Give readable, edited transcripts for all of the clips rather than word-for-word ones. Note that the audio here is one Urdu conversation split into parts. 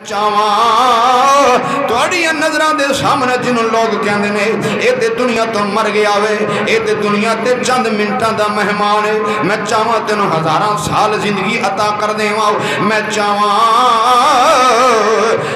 چاواں تھوڑی نظراں دے سامنے جنوں لوگ کہندے نے اے تے دنیا تو مر گیا وے اے تے دنیا تے چند منٹاں دا مہمان ہے میں چاواں تینوں ہزاراں سال زندگی عطا کر دیواں میں چاواں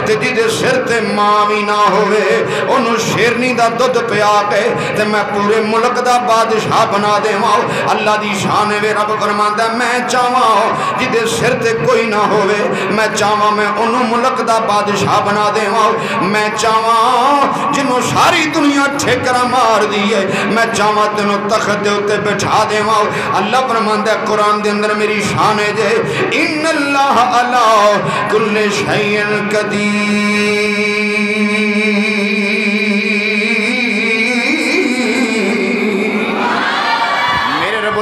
تے جدے سر تے ماں وی نہ ہوئے انہوں شیرنی دا دودھ پیا کے تے میں پورے ملک دا بادشاہ بنا دیواں اللہ دی شان ہے رب فرماندا میں چاواں جدے سر تے کوئی نہ ہوئے میں چاواں میں انہوں ملک دا بادشاہ بنا دیواں میں چاواں جنہوں ساری دنیا ٹھیکرا مار دیئے میں چاواں تینوں تخت دے اتے بٹھا دیواں اللہ فرماندا ہے قرآن دے اندر میری شان ہے جے ان اللہ علی کل شیء قدیر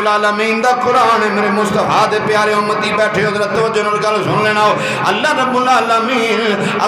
العالمین دا قرآن ہے میرے مصطفیٰ دے پیارے امتی بیٹھے حضرت توجہ نال گل سن لینا اللہ رب العالمین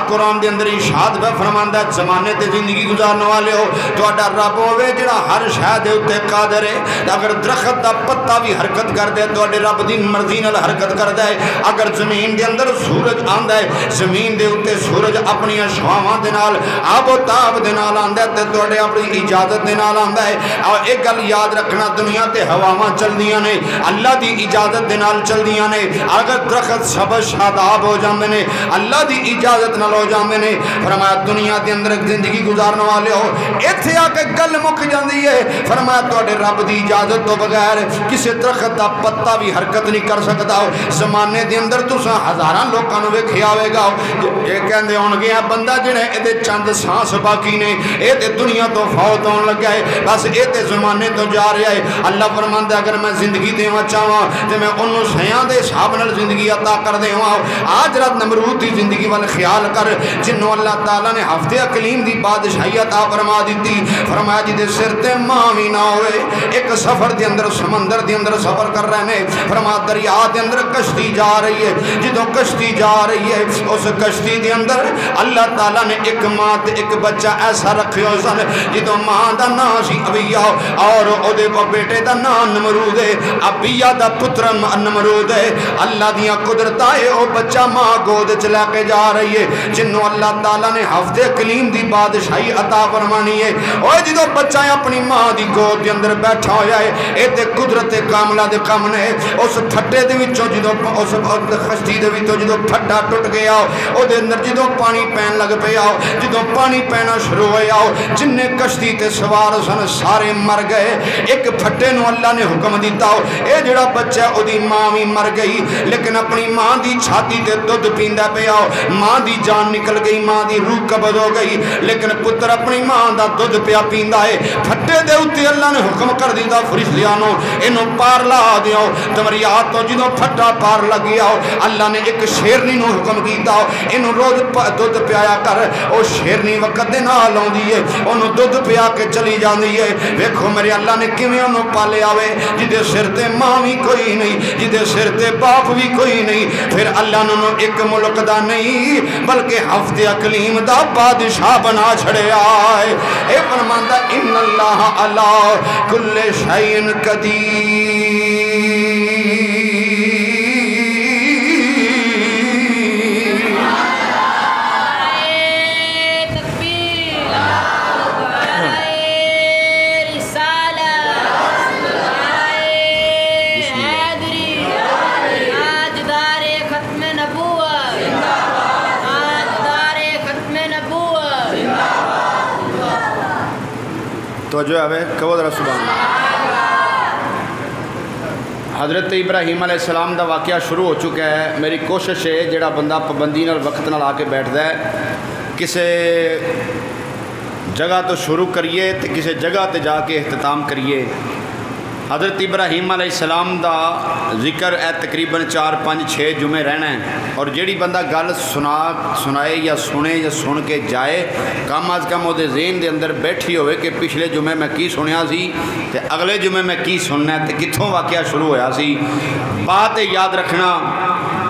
قرآن دے اندر ارشاد پہ فرماندا ہے زمانے تے زندگی گزارنے والے ہو تہاڈا رب ہوے جڑا ہر شے دے اوتے قادر ہے اگر درخت دا پتا بھی حرکت کر دے تہاڈے رب دی مرضی نال حرکت کردا ہے اگر زمین دے اندر سورج آندا ہے زمین دے اوتے سورج اپنی شعاواں دے نال آب و تاب دے نال آندا ہے تے تہاڈے اپنی اجازت دے نال آندا ہے اور ایک گل یاد رکھنا دنیا تے ہواواں چل دیاں نے اللہ دی اجازت دے نال چل دیاں نے اگر درخت سبز شاداب ہو جاندے نے اللہ دی اجازت نال ہو جاندے نے فرمایا دنیا دے اندر زندگی گزارنے والے ہو ایتھے آ کے گل مک جاندی ہے فرمایا تواڈے رب دی اجازت تو بغیر کسی درخت دا پتا بھی حرکت نہیں کر سکدا زمانے دے اندر تساں ہزاراں لوکاں نوں ویکھیا ہوے گا یہ کہندے ہون گے بندہ جڑا ایدے چند سانس باقی نے اے تے دنیا تو فوت ہون لگا ہے بس اے تے زمانے تو جا رہا ہے اللہ فرماندا اگر میں زندگی دیواں چاہواں تے میں انہوں سیاں دے حساب نال زندگی عطا کر دیواں آج رات نمرود دی زندگی وال خیال کر جنوں اللہ تعالیٰ نے ہفتے اقلیم دی بادشاہی عطا فرما دیتی فرمایا جی دے سر تے ماں وی نہ ہوئے ایک سفر دے اندر سمندر دے اندر سفر کر رہے نے فرمایا دریا دے اندر کشتی جا رہی ہے جدوں کشتی جا رہی ہے اس کشتی دے اندر اللہ تعالیٰ نے ایک ماں تے ایک بچہ ایسا رکھے ہو سن جدوں ماں دا نام سی ابیا اور او دے بیٹے دا نام نمرود ہے ابیا دا پتر نمرود ہے اللہ دیاں قدرتاں او بچہ ماں گود چ لے کے جا رہی ہے جنوں اللہ تعالیٰ نے ہفتے کلیم دی بادشاہی عطا فرمانی ہے او جدوں بچہ اپنی ماں دی گود دے اندر بیٹھا ہویا ہے اے تے قدرت کاملہ دے کم نے اس پھٹے دے وچوں جدوں اس کشتی دے وچوں جدوں پھٹا ٹوٹ گیا او دے اندر جدوں پانی پین لگ پیا جدوں پانی پینا شروع ہویا جننے کشتی تے سوار سن سارے مر گئے ایک پھٹے نو اللہ نے حکم دیتا اے جڑا بچہ او دی ماں بھی مر گئی لیکن اپنی ماں دی چھاتی تے دودھ پیندا پیا ماں دی جان نکل گئی ماں دی روح قبض ہو گئی لیکن پتر اپنی ماں دا دودھ پیا پیندا ہے پھٹے دے اوتے اللہ نے حکم کر دیتا فرشتیاں نو اینو پار لا دیو دریا تو جدوں پھٹا پار لگ گیا اللہ نے ایک شیرنی نو حکم کیتا اینو روز دودھ پیایا کر او شیرنی وقت دے نال اوندی ہے اونوں دودھ پیا کے چلی جاندی ہے ویکھو میرے اللہ نے کیویں اونوں پالیا وے جدے سر تے ماں بھی کوئی نہیں جدے سر تے باپ بھی کوئی نہیں پھر اللہ نے ایک ملک دا نہیں بلکہ ہفتے اقلیم دا بادشاہ بنا چھڑیا ہے اے فرماندا ان اللہ علی کل شیء قدیر توجہ ہے کہو ذرا سبحان اللہ حضرت ابراہیم علیہ السلام دا واقعہ شروع ہو چکا ہے میری کوشش ہے جڑا بندہ پابندی نال وقت نال آ کے بیٹھدا ہے کسے جگہ تو شروع کریے تے کسے جگہ تے جا کے اختتام کریے حضرت ابراہیم علیہ السلام دا ذکر ہے تقریباً 4 5 6 جمعے رہنا ہے اور جیڑی بندہ گل سنائے یا سنے یا سن کے جائے کم از کم وہ ذہن دے اندر بیٹھی ہوئے کہ پچھلے جمعے میں کی سنیا سی تے اگلے جمعے میں کی سننا ہے تے کتھوں واقعہ شروع ہویا سی بات یاد رکھنا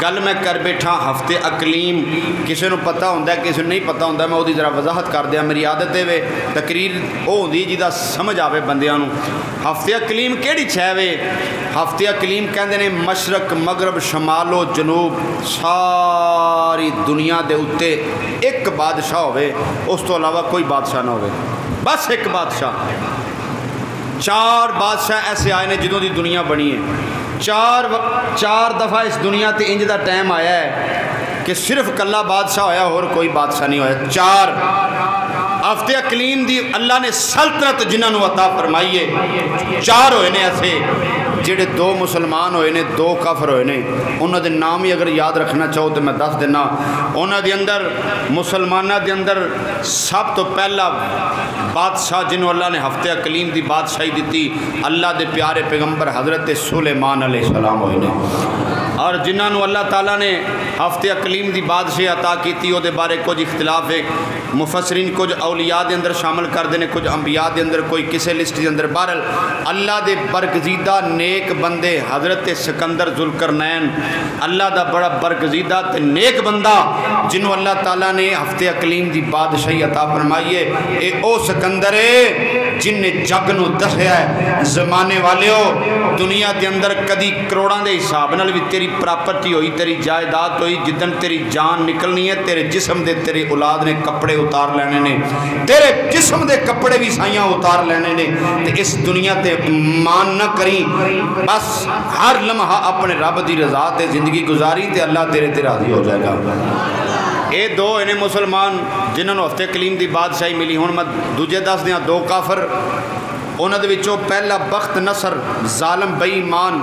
گل میں کر بیٹھا ہفتے اقلیم کسی نو پتہ ہوندا ہے کسی نو نہیں پتہ ہوندا میں وہی ذرا وضاحت کر دیا میری عادت ہے تقریر وہ ہوندی جہاں سمجھ آوے بندیاں نو ہفتے اقلیم کیڑی شے وے ہفتے اقلیم کہندے نے مشرق مغرب شمال و جنوب ساری دنیا دے اتے ایک بادشاہ ہوئے اس تو علاوہ کوئی بادشاہ نہ ہوئے بس ایک بادشاہ 4 بادشاہ ایسے آئے نے جدوں دی دنیا بنی ہے 4 دفعہ اس دنیا تے انج دا ٹائم آیا ہے کہ صرف کلا بادشاہ ہویا اور کوئی بادشاہ نہیں ہویا 4 ہفتے اقلیم دی اللہ نے سلطنت جنہاں نو عطا فرمائیے 4 ہوئے نے ایسے جڑے 2 مسلمان ہوئے نے 2 کافر ہوئے نے انہاں دے نام ہی اگر یاد رکھنا چاہو تو میں دس دینا انہاں دے اندر مسلمانہ دے اندر سب تو پہلا بادشاہ جنہوں اللہ نے ہفتے اقلیم دی بادشاہی دیتی اللہ دے پیارے پیغمبر حضرت سلیمان علیہ السلام ہوئے نے اور جنہاں نو اللہ تعالیٰ نے ہفتے اقلیم دی بادشاہی عطا کیتی او دے بارے کچھ اختلاف ہے مفسرین کچھ اولیاء دے اندر شامل کر دینے کچھ انبیاء دے اندر کوئی کسے لسٹ دے اندر بہرحال اللہ دے برگزیدہ نیک بندے حضرت سکندر ذوالقرنین اللہ دا بڑا برگزیدہ تے نیک بندہ جنہوں اللہ تعالیٰ نے ہفتے اقلیم دی بادشاہی عطا فرمائیے اے او سکندر ہے جن نے جگ نو دسیا ہے زمانے والے ہو دنیا دے اندر کدی کروڑاں دے حساب نال بھی تیری پراپرٹی ہوئی تیری جائیداد ہوئی جدن تیری جان نکلنی ہے تیرے جسم دے تیری اولاد نے کپڑے اتار لینے نے تیرے جسم دے کپڑے بھی سائیاں اتار لینے نے تے اس دنیا تے مان نہ کری بس ہر لمحہ اپنے رب دی رضا تے زندگی گزاری تے اللہ تیرے تے راضی ہو جائے گا اے 2 انہیں مسلمان جنہوں نے ہفتے اقلیم دی بادشاہی ملی ہوں میں دوجے دس دیاں 2 کافر انہوں دے وچوں پہلا بخت نصر ظالم بے ایمان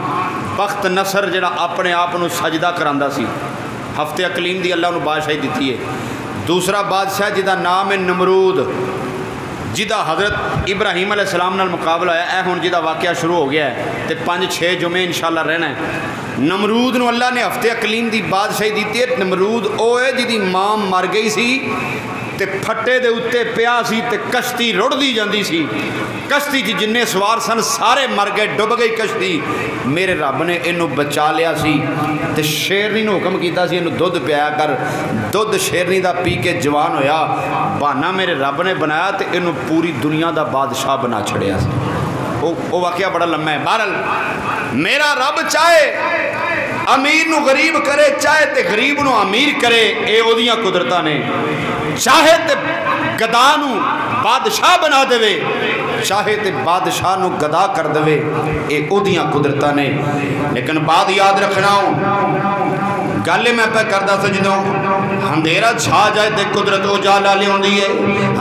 بخت نصر جڑا اپنے آپ نو سجدہ کراندا سی ہفتے اقلیم دی اللہ نو بادشاہی دیتی ہے دوسرا بادشاہ جدا نام ہے نمرود جدا حضرت ابراہیم علیہ السلام نال مقابلہ ہے اے ہن جدا واقعہ شروع ہو گیا ہے تے 5-6 جمعے انشاءاللہ رہنا ہے نمرود نو اللہ نے ہفتے اقلیم دی بادشاہی دیتی ہے نمرود او ہے جدی ماں مر گئی سی تے پھٹے دے اتے پیا سی تے کشتی رڑ دی جاندی سی کشتی کی جننے سوار سن سارے مر گئے ڈب گئی کشتی میرے رب نے انہوں بچا لیا سی تے شیرنی نے حکم کیتا سی انہوں دودھ پیا کر دودھ شیرنی دا پی کے جوان ہویا بہانا میرے رب نے بنایا تے انہوں پوری دنیا دا بادشاہ بنا چھڑیا سی وہ واقعہ بڑا لمحہ ہے بہرحال میرا رب چاہے امیر نو غریب کرے چاہے تے غریب نو امیر کرے اے اودیاں قدرتاں نے چاہے تے گدا نو بادشاہ بنا دے چاہے تے بادشاہ نو گدا کر دے اے اودیاں قدرتاں نے لیکن بات یاد رکھنا ہوں گالے میں پہ کردہ سجدوں اندھیرا چھا جائے تے قدرت اجالا لے ہوندی ہے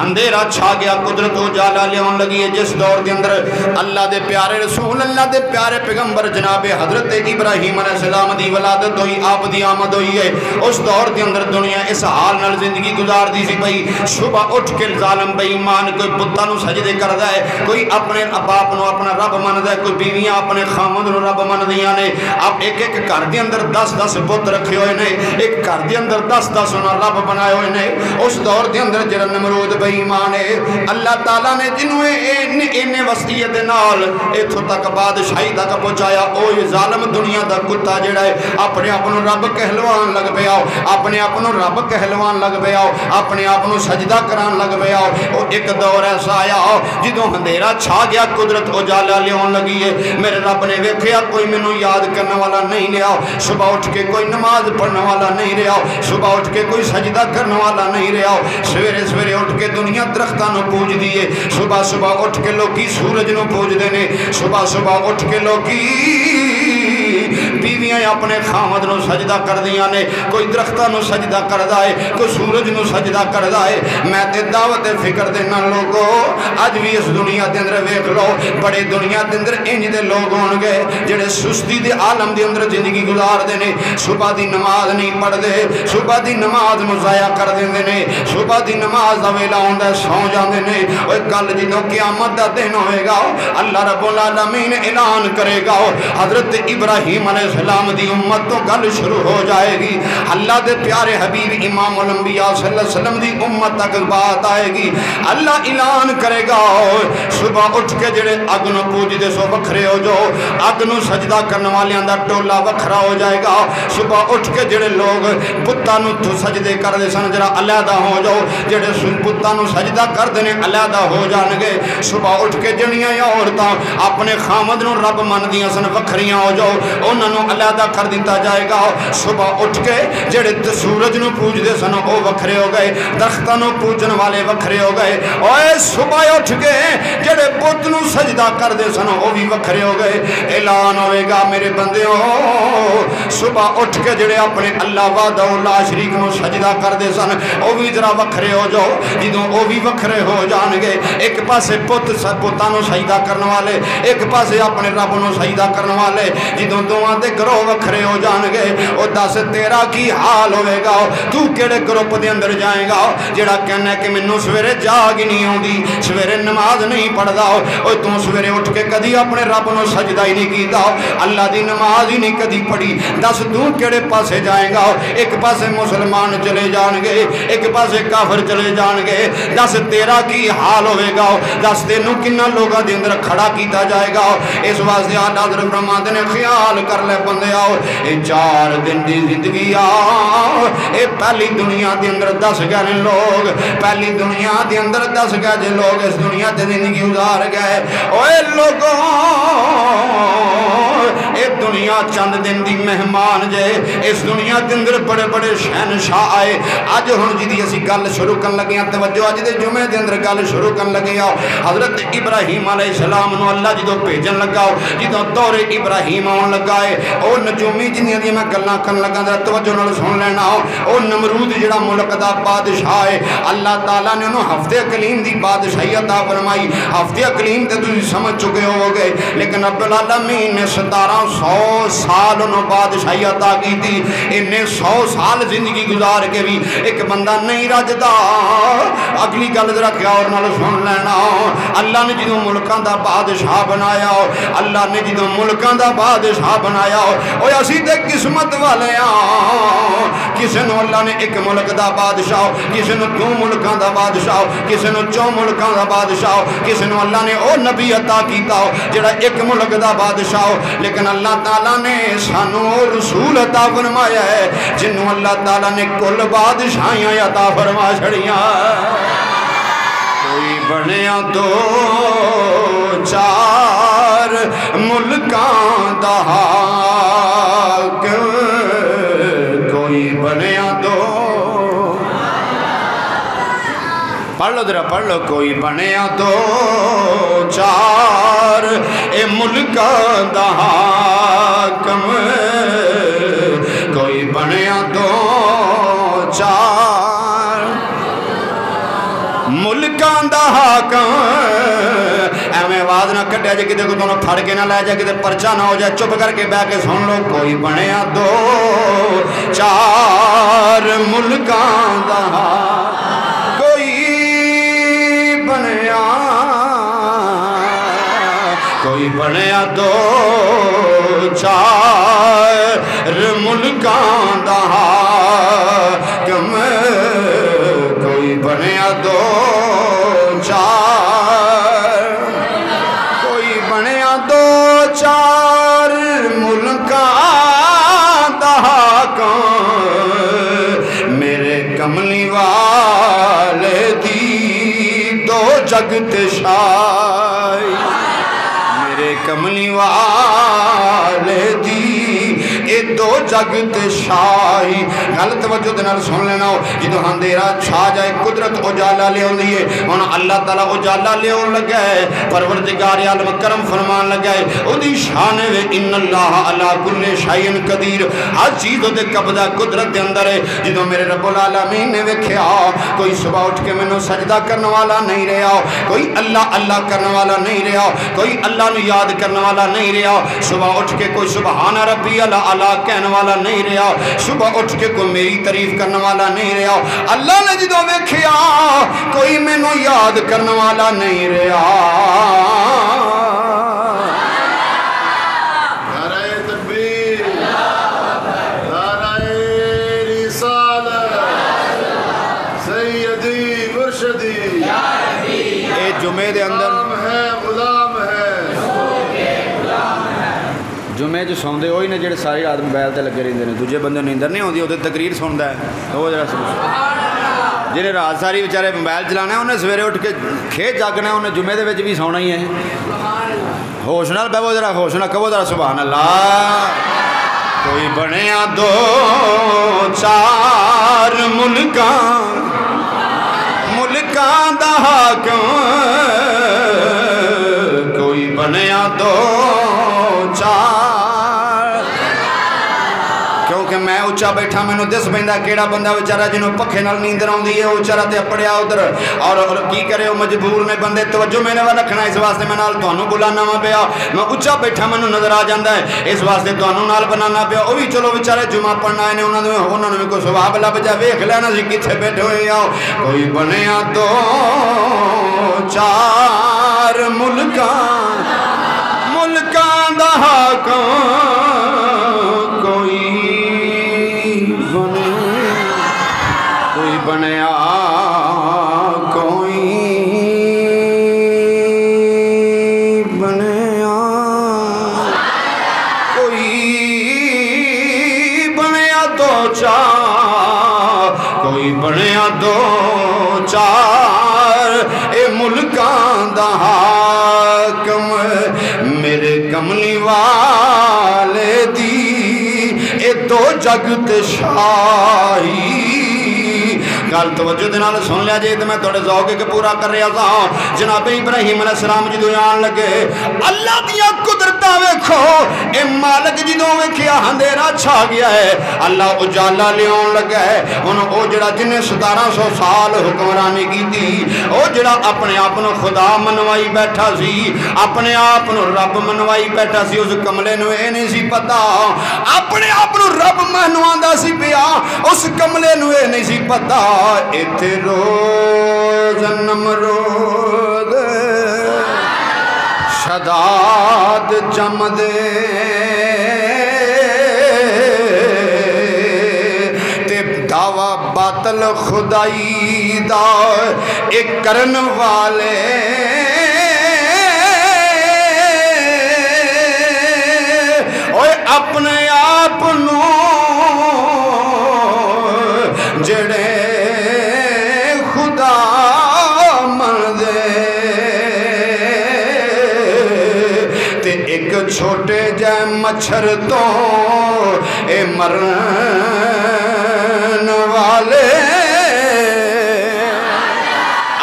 اندھیرا چھا گیا قدرت اجالا لے ہون لگی ہے جس دور کے اندر اللہ دے پیارے رسول اللہ دے پیارے پیغمبر جناب حضرت ابراہیم علیہ السلام دی ولادت ہوئی آپ دی آمد ہوئی ہے اس دور کے اندر دنیا اس حال نال زندگی گزار دی سی بھئی صبح اٹھ کے ظالم بے ایمان کوئی بتاں نو سجدے کردا ہے کوئی اپنے باپ نو اپنا رب مندا ہے کوئی بیویاں اپنے خامد نو رب مندیاں نے اب ایک ایک گھر دے اندر 10-10 بت رکھے ہوئے نے ایک گھر دے اندر 10-10 انہاں رب بنائے ہوئے نے اس دور دے اندر جڑا نمرود بے ایمان ہے اللہ تعالیٰ نے جنوں اینے وسیعت نال ایتھوں تک بادشاہی تک پہنچایا او یہ ظالم دنیا دا کتا جڑا ہے اپنے آپ نو رب کہلوان لگ پیا اپنے آپ نو رب کہلوان لگ پیا اپنے آپ نو سجدہ کران لگ پیا او ایک دور ایسا آیا جدوں اندھیرا چھا گیا قدرت اجالا لیون لگی ہے میرے رب نے ویکھیا کوئی مینوں یاد کرنے والا نہیں رہا صبح اٹھ کے کوئی نماز پڑھنے والا نہیں رہا صبح اٹھ کے کوئی سجدہ کرنے والا نہیں رہا سویرے سویرے اٹھ کے دنیا درختاں نو پوج دیے صبح صبح اٹھ کے لوکی سورج نو پوج دینے صبح صبح اٹھ کے لوکی بیویاں اپنے خامد نو سجدہ کر دیاں نے کوئی درختاں نو سجدہ کر دائے کوئی سورج نو سجدہ کر دائے میں تے دعوت فکر دینا لوگو آج بھی اس دنیا دے اندر ویکھ لو بڑے دنیا دے اندر انج دے لوگ ہون گے جڑے سستی دے عالم دے اندر زندگی گزار دے نے صبح دی نماز نہیں پڑھ دے صبح دی نماز مضائع کر دیندے نے صبح دی نماز دا ویلا ہوندا سو جاندے نے اوے کل جدوں قیامت دا دن ہوئے گا اللہ رب العالمین اعلان کرے گا حضرت ابراہیم علیہ السلام اسلام دی امت تو گل شروع ہو جائے گی، اللہ دے پیارے حبیب امام الانبیاء صلی اللہ علیہ وسلم دی امت تک بات آئے گی۔ اللہ اعلان کرے گا صبح اٹھ کے جڑے اگ نو پوجدے سو وکھرے ہو جاؤ، اگ نو سجدہ کرنے والیاں دا ٹولا وکھرا ہو جائے گا۔ صبح اٹھ کے جڑے لوگ بتاں نو تو سجدے کر دے سن جڑا علیحدہ ہو جاؤ، جڑے بتاں نو سجدہ کر دینے علیحدہ ہو جان گے۔ صبح اٹھ کے جڑیاں عورتاں اپنے خامد نو رب من دیاں سن وکھریاں ہو جاؤ، انہاں نو علیحدہ کر دیتا جائے گا۔ صبح اٹھ کے جڑے سورج نو پوجدے سن او وکھرے ہو گئے، درختاں نو پوجن والے وکھرے ہو گئے۔ اوے صبح اٹھ کے جڑے بت نو سجدہ کر دے سن او بھی وکھرے ہو گئے۔ اعلان ہوئے گا میرے بندیوں، صبح اٹھ کے جڑے اپنے اللہ وحدہ لا شریک نو سجدہ کر دے سن او بھی ذرا وکھرے ہو جاؤ۔ جدوں او بھی وکھرے ہو جان گے، ایک پاسے بتاں نو سجدہ کرنے والے، ایک پاسے اپنے رب نو سجدہ کرنے والے، جدوں دوواں دے گروہ وکھرے ہو جان گے، او دس تیرا کی حال ہوئے گا؟ تو کیڑے گروپ دے اندر جائیں گا؟ جڑا کہنا ہے کہ مینوں سویرے جاگ نہیں آوندی، سویرے نماز نہیں پڑھدا، او تو سویرے اٹھ کے کدی اپنے رب نو سجدہ ہی نہیں کیتا، اللہ دی نماز ہی نہیں کدی پڑھی، دس تو کیڑے پاسے جائیں گا؟ ایک پاسے مسلمان چلے جان گے، ایک پاسے کافر چلے جان گے، دس تیرا کی حال ہوئے گا؟ دس تینوں کنا لوگاں دے اندر کھڑا کیتا جائے گا؟ اس واسطے آلہ حضرت فرماندے نے خیال کر لے بندے آؤ، اے 4 دن دی زندگی اے پہلی دنیا دے اندر 10 گئے لوگ، پہلی دنیا دے اندر 10 گئے لوگ اس دنیا تے زندگی گزار گئے۔ اوے لوگوں اے دنیا چند دن دی مہمان جے، اس دنیا دے اندر بڑے بڑے شہنشاہ آئے۔ اج ہن جدی اسی گل شروع کرن لگے ہیں، توجہ اج دے جمعے دے اندر گل شروع کرن لگے آؤ، حضرت ابراہیم علیہ السلام نو اللہ جدو بھیجن لگا، جدو دور ابراہیم آن لگا ہے، او نجومی جنیاں دی میں گلاں کرن لگا، ذرا توجہ نال سن لینا، او نمرود جڑا ملک دا بادشاہ ہے، اللہ تعالیٰ نے انہوں ہفتے کلیم دی بادشاہی عطا فرمائی۔ ہفتے کلیم تے تسی سمجھ چکے ہو گئے، لیکن رب العالمین نے 1700 سال انہوں بادشاہی عطا کی تھی۔ انہیں 100 سال زندگی گزار کے بھی ایک بندہ نہیں رجدا۔ اگلی گل ذرا غور نال سن لینا، اللہ نے جدوں ملکاں دا بادشاہ بنایا، اللہ نے جدوں ملکاں دا بادشاہ بنایا، اوے اسی تے قسمت والے ہاں، کسے نو اللہ نے ایک ملک دا بادشاہ، کسے نو 2 ملکاں دا بادشاہ، کسے نو 4 ملکاں دا بادشاہ، کسے نو اللہ نے او نبی عطا کیتا جڑا ایک ملک دا بادشاہ، لیکن اللہ تعالیٰ نے سانو رسول عطا فرمایا ہے جنہوں اللہ تعالیٰ نے کل بادشاہیاں عطا فرما چھڑیاں۔ کوئی بنیا 2-4 ملکاں دا حاکم، کوئی بنیا 2، پڑھ لو ذرا پڑھ لو، کوئی بنیا 2-4 اے ملکاں دا حاکم، کوئی بنیا 2-4 ملکاں دا حاکم۔ ایویں آواز نہ کٹیا جے کدے کو دونوں پھڑ کے نہ لے جائے، کدے پرچہ نہ ہو جائے، چپ کر کے بیٹھ کے سن لو، کوئی بنیا 2-4 ملکاں دا حاکم، کوئی بنیا 2-4 ملکاں دا حاکم، کوئی بنیا 2-4، کوئی بنیا 2-4 ملکاں دا حاکم، میرے کملی والے دی 2 جگ تے شائی، میرے کملی والے دی اے 2 جگ تے شاہی۔ گل توجہ دے نال سن لینا، جدوں اندھیرا چھا جائے قدرت اجالا لے آندی ہے، ہن اللہ تعالیٰ اجالا لے آن لگا ہے، پروردگار عالم کرم فرمان لگا ہے، اودی شان ہے ان اللہ علی کل شیء قدیر، ہر چیز دے قبضہ قدرت دے اندر ہے۔ جدوں میرے رب العالمین نے ویکھیا کوئی صبح اٹھ کے مینوں سجدہ کرنے والا نہیں رہا، کوئی اللہ اللہ کرنے والا نہیں رہا، کوئی اللہ نو یاد کرنے والا نہیں رہا، صبح اٹھ کے کوئی سبحان ربی الاعلی کہنے والا نہیں رہا، صبح اٹھ کے کوئی میری تعریف کرنے والا نہیں رہا، اللہ نے جدوں ویکھیا کوئی مینوں یاد کرنے والا نہیں رہا، نعرہ تکبیر مرشدی اے جمعے دے اندر غلام ہے جمعے جو سوندے ہوئی نے جڑے ساری رات موبائل تے لگے رہندے نے دوجے بندے نیندر نہیں آندی وہ تقریر سندا ہے وہ ذرا سن جنہیں رات ساری بیچارے موبائل چلانا ہے انہیں سویرے اٹھ کے کھیت جاگنا ہے انہیں جمعے دے وچ بھی سونا ہی ہے ہوش نال بہو ذرا ہوش نال کہو ذرا سبحان اللہ کوئی بنیا دو چار ملکاں دا حاکم کوئی بنیا دو چار کیونکہ میں اچھا بیٹھا میں دس پہندا کیڑا بندہ بیچارہ جنہوں پکھے نال نیندر آندی ہے اچھا تے اپڑیا ادھر اور کی کرے وہ مجبور نے بندے توجہ میں نے رکھنا اس واسطے میں نال تانوں بلانا وا پیا میں اچھا بیٹھا مینوں نظر آ جاندا ہے اس واسطے تانوں نال بنانا پیا وہ بھی چلو بیچارے جمعہ پڑھنا ہے انہاں نے کوئی ثواب لب جا ویکھ لینا سی کتھے بیٹھے ہوئے آ کوئی بنیا دو چار ملکاں دا حاکم بنیا کوئی بنیا دو چار کوئی بنیا دو چار اے ملکاں دا حاکم میرے کملی والے دی اے دو جگ تے شاہی گل توجہ دے نال سن لیا جی تو میں تھوڑے ذوق کے پورا کر رہا تھا جناب ابراہیم علیہ السلام جدوں آن لگے اللہ دیا قدرتاں ویکھو اے مالک جدوں ویکھیا اندھیرا چھا گیا ہے اللہ اجالا لیاون لگا ہے ہن او جڑا جن 1700 سال حکمرانی کیتی او جڑا اپنے آپ نو خدا منوائی بیٹھا سی اپنے آپ نو رب منوائی بیٹھا سی اس کملے نو اے نہیں سی پتا اپنے آپ نو رب منواندا سی پیا اس کملے نو اے نہیں سی پتا ایتھے روز نمرود شداد جم دے تے دعویٰ باطل خدائی دا ایک کرن والے اوے اپنے آپ نو جڑے چھوٹے جائے مچھر تو اے مرن والے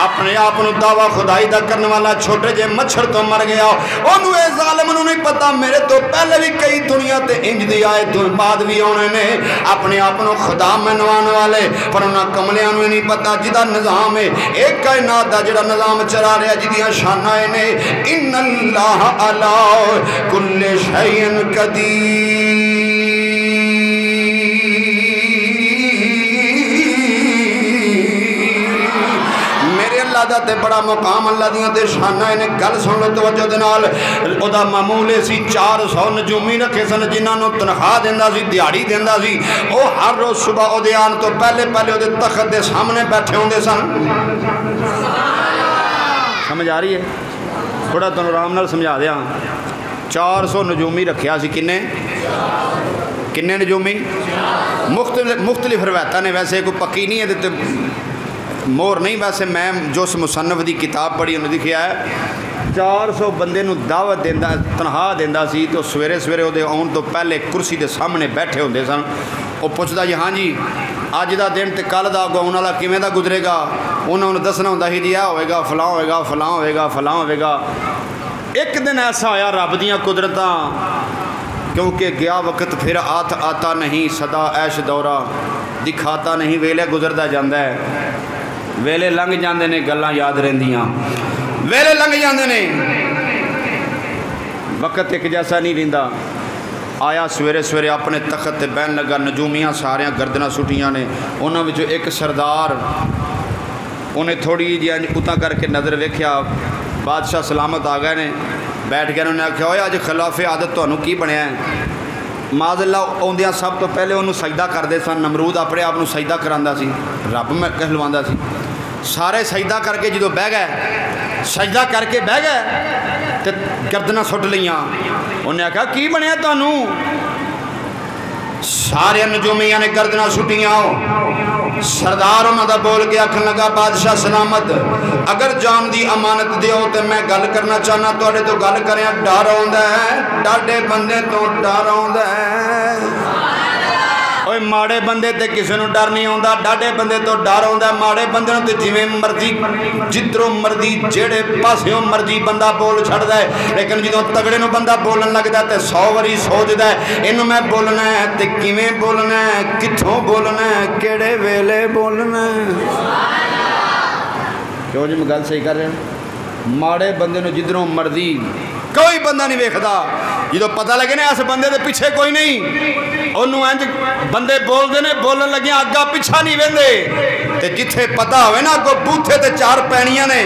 اپنے آپ دعویٰ خدائی دا کرنے والا چھوٹے جے مچھر تو مر گیا انہوں اے ظالم انہوں نہیں پتا میرے تو پہلے بھی کئی دنیا تے انج دی آئے تو بعد بھی ہونے نے اپنے آپ خدا منوان والے پر انہاں کملیاں نوں نہیں پتا جدا نظام ہے ایک کائنات دا جڑا نظام چلا رہا جدیاں شانائے نے ان اللہ علی کل شیء قدیر اللہ تے بڑا مقام اللہ دیاں تے شانہ انہیں گل سن لو توجہ دنال او دا معمولے سی 400 نجومی رکھے سن جنہاں نو تنخواہ دیندہ سی دیاری دیندہ سی او ہر روز صبح او دے آن تو پہلے او دے تخت دے سامنے بیٹھے ہوندے سن سمجھ آ رہی ہے تھوڑا تنو رام نال سمجھا دیا 400 نجومی رکھیا سی کنے نجومی مختلف روایتاں نے ویسے کوئی پکی نہیں ہے دیتے مور نہیں ویسے میں جو اس مصنف دی کتاب پڑھی انہوں نے لکھیا ہے 400 بندے نو دعوت دیندا تنہا دیندا سی تو سویرے سویرے او دے آن تو پہلے کرسی دے سامنے بیٹھے ہوندے سن او پوچھدا جی ہاں جی اج دا دن تے کل دا اگوں والا کیویں دا گزرے گا انہوں نے دسنا ہوندا سی جی ہوئے گا فلاں ہوئے گا فلاں ہوئے گا فلاں ہوئے گا ایک دن ایسا آیا رب دیاں قدرتاں کیونکہ گیا وقت پھر آتا نہیں صدا عیش دورہ دکھاتا نہیں ویلے گزردا جاندا ہے ویلے لنگ جاندے نے گلاں یاد رہندیاں ویلے لنگ جاندے نے وقت ایک جیسا نہیں رہندا آیا سویرے سویرے اپنے تخت تے بہن لگا نجومیاں ساریاں گردناں سٹیاں نے انہاں وچوں ایک سردار انہیں تھوڑی جی اتاں کر کے نظر ویکھیا بادشاہ سلامت آ گئے نے بیٹھ گئے انہوں نے آکھیا ہوئے آج خلاف عادت تانوں کی بنیا ہے معاذ اللہ آدھا سب تو پہلے انہوں سجدہ کرتے سن. نمرود اپنے آپ کو سجدہ کرا سی, رب میں کہلوا سی. سارے سجدہ کر کے جدو بہ گئے, سجدہ کر کے بہ گئے تو گردناں سٹ لیاں. انہیں آخیا کی بنیا تمہوں؟ سارے نجومیاں نے گردناں سٹیاں. سردار انہوں دا بول کے آکھن لگا بادشاہ سلامت, اگر جان دی امانت دیو تو میں گل کرنا چاہنا توڑے تو گل کریں. ڈر آؤندا ہے, ڈاڈے بندے تو ڈر آؤندا ہے. اوے ماڑے بندے تے کسے نو ڈر نہیں آوندا, ڈاڈے بندے تو ڈر آوندا ہے. ماڑے بندے نو تے جویں مرضی جدروں مرضی جیڑے پاسیوں مرضی بندہ بول چھڑدا ہے, لیکن جدوں تگڑے نو بندہ بولن لگدا ہے تے 100 واری سوچدا ہے اینوں میں بولنا ہے تے کیویں بولنا ہے, کتھوں بولنا ہے, کیڑے ویلے بولنا ہے. کیوں جی میں گل صحیح کر رہا ہوں؟ ماڑے بندے نو جدروں مرضی کوئی بندہ نہیں ویکھدا, جدوں پتہ لگے نا اس بندے دے پیچھے کوئی نہیں, انہوں انج بندے بول دے نے بولن لگیاں اگا پیچھا نہیں ویندے. تے جتھے پتہ ہوئے نا کو بوتھے تے 4 پینیاں نے,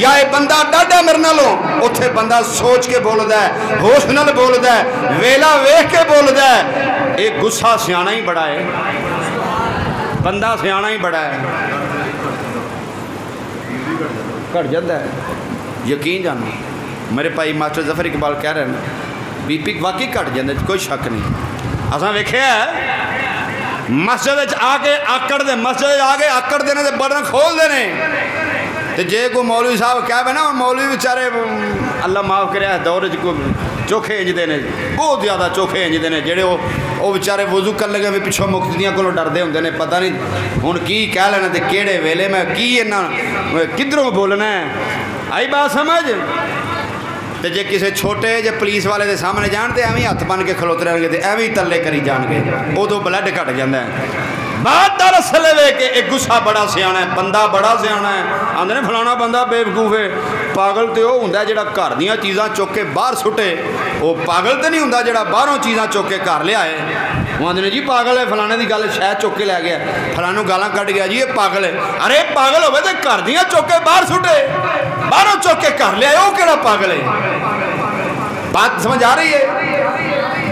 یا اے بندہ ڈاڈا میرے نالوں, اوتھے بندہ سوچ کے بولدا ہے, ہوش نال بولدا ہے, ویلا ویکھ کے بولدا ہے. اے غصہ سیاںا ہی بڑا ہے, بندہ سیاںا ہی بڑا ہے. گھٹ جاتا ہے یقین جانو. میرے بھائی ماسٹر ظفر اقبال کہہ رہے ہیں بی پی واقعی گھٹ جاتا, کوئی شک نہیں. اساں ویکھیا ہے مسجد آ کے آکڑ دے, مسجد آ کے آکڑ دینے تے بٹن کھول دینے. تے جے کوئی مولوی صاحب کہہ بے نا, مولوی بیچارے اللہ معاف کرے اس دور کو چوکھے انج دے نے, بہت زیادہ چوکھے انج دے نے, جڑے وہ بیچارے وضو کر لگے بھی پچھوں مقتدیاں کولوں ڈردے ہوندے نے, پتہ نہیں ہن کی کہہ لینا تے کیڑے ویلے میں کی انہاں کدھروں بولنا ہے. آئی بات سمجھ؟ تے جے کسے چھوٹے جے پولیس والے دے سامنے جان تے ایویں ہاتھ بن کے کھلوتے رہن گے تے ایویں تلے کری جان گے, ادو بلڈ گھٹ جاندا ہے. بات دراصل ہے کہ ایک غصہ بڑا سیاںا ہے, بندہ بڑا سیاںا ہے. آندے نے فلانا بندہ بے وقوف ہے. پاگل تے وہ ہوندا جڑا گھر دیاں چیزاں چک کے باہر سٹے, وہ پاگل تے نہیں ہوندا جڑا باہروں چیزاں چک کے گھر لیا ہے. وہ آندے نے جی پاگل ہے, فلانے دی گل شاید چک کے لے گیا, فلانوں گالاں کٹ گیا, جی یہ پاگل ہے. ارے پاگل ہوئے تے گھر دیاں چک کے باہر سٹے, باہروں چک کے گھر لیا, وہ کیڑا پاگل ہے؟ بات سمجھ آ رہی ہے؟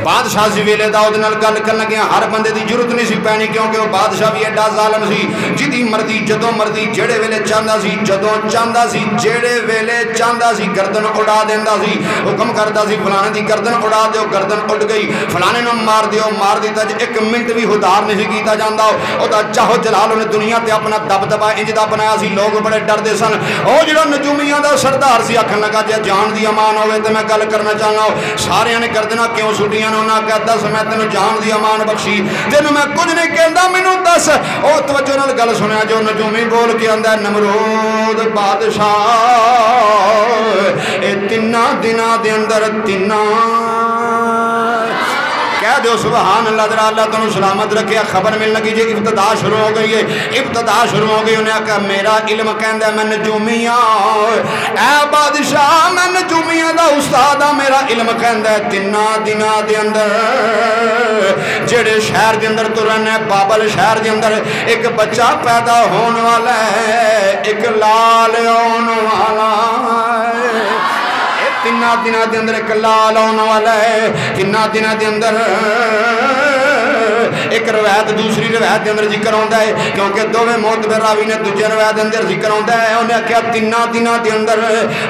بادشاہ سی ویلے داؤد نال گل کرن لگے ہر بندے دی ضرورت نہیں سی پینی, کیونکہ وہ بادشاہ بھی ایڈا ظالم سی, جدی مرضی جدوں مرضی جڑے ویلے چاہندا سی, جدوں چاہندا سی جڑے ویلے چاہندا سی گردن اڑا دیندا سی. حکم کردا سی فلانے دی گردن اڑا دیو, گردن اڑ گئی. فلانے نو مار دیو, مار دیتا. ایک منٹ بھی ہدار نہیں کیتا جاندا. او دا چاہو جلال نے دنیا تے اپنا دبدبا انج دا بنایا سی, لوگ بڑے ڈردے سن. او جڑا نجومیاں دا سردار سی آکھن لگا جے جان دی امان ہوے تے میں گل کرنا چاہنا. سارے نے گردناں کیوں سٹیاں؟ انہاں کہا دس میں تینوں جان دی امان بخشی, تینوں میں کچھ نہیں کہندا, مینوں دس. او توجہ نال گل سنیا جو نجومی بول کے آندا ہے نمرود بادشاہ اے تیناں دناں دے اندر تیناں کہہ دیو سبحان اللہ, ذرا اللہ تنوں سلامت رکھے. خبر مل لگی جی ابتدا شروع ہو گئی ہے, ابتدا شروع ہو گئی. انہیں کہا میرا علم کہندا ہے میں نجومیاں, اے بادشاہ میں نجومیاں دا استاد ہاں. میرا علم کہندا ہے تیناں دناں دے اندر جڑے شہر دے اندر تو رہنے, بابل شہر دے اندر ایک بچہ پیدا ہون والا ہے, ایک لال آن والا ہے. تیناں دناں دے اندر ایک لال آن والا ہے. تیناں دناں دے اندر ایک روایت دوسری روایت دے اندر ذکر ہوتا ہے, کیونکہ دوویں معتبر راوی نے دوسری روایت دے اندر ذکر ہوتا ہے. انہیں کہا تیناں دناں دے اندر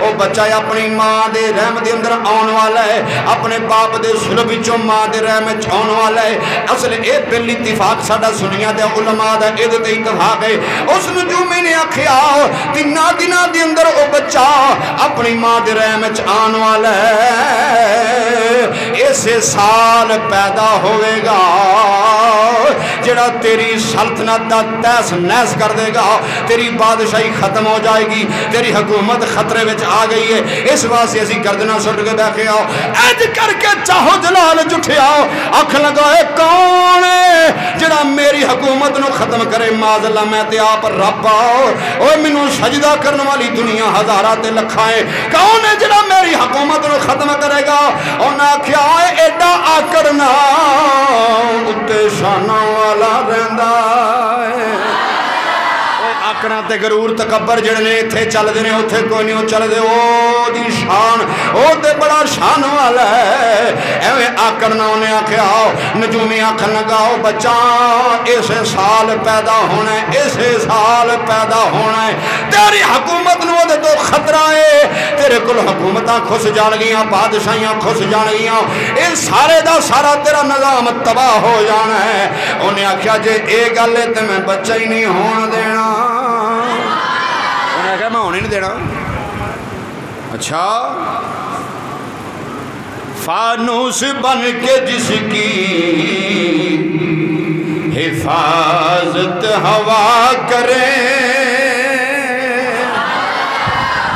وہ بچہ اپنی ماں دے رحم دے اندر آن والا ہے, اپنے باپ دے سلب وچوں ماں دے رحم وچ آن والا ہے. اصل اے بل اتفاق ساڈا سنیاں دے علماء دا اے تے اتفاق ہے. اس نجومی نے آکھیا تیناں دناں دے اندر وہ بچہ اپنی ماں دے رحم وچ آن والا ہے, اسے سال پیدا ہوئے گا جڑا تیری سلطنت دا تیس نیس کر دے گا, تیری بادشاہی ختم ہو جائے گی, تیری حکومت خطرے وچ آ گئی ہے. اس واسطے اسی گردناں سٹ کے بیٹھے آؤ, اج کر کے چاہو جلال جٹھے آؤ, اکھ لگائے کون ہے جڑا میری حکومت نو ختم کرے؟ معاذ اللہ میں تے آپ رب آؤ, اوے مینوں سجدہ کرن والی دنیا ہزاراں تے لکھاں ہے, کون ہے جڑا میری حکومت نو ختم کرے گا؟ انہاں آکھیا ایڈا آکڑ نہ اُتے شاناں والا رہندا ہے. آکڑا تے غرور تکبر جڑے نے اتھے چل دے نے اتھے کوئی نہیں چل دے او دی شان او تے بڑا شان والا ہے ایویں آکڑنا انہیں آکھے آؤ نجومی آکھن لگاؤ بچہ اسے سال پیدا ہونا ہے اسے سال پیدا ہونا ہے تیری حکومت نو دے تو خطرہ ہے تیرے کل حکومتاں کھس جان گیاں بادشاہیاں کھس جان گیاں ان سارے دا سارا تیرا نظام تباہ ہو جانا ہے انہیں آکھیا جے اے گل ہے تے میں بچہ ہی نہیں ہون دینا انہیں آکھیا میں ہونے نہیں دینا اچھا فانوس بن کے جس کی حفاظت ہوا کرے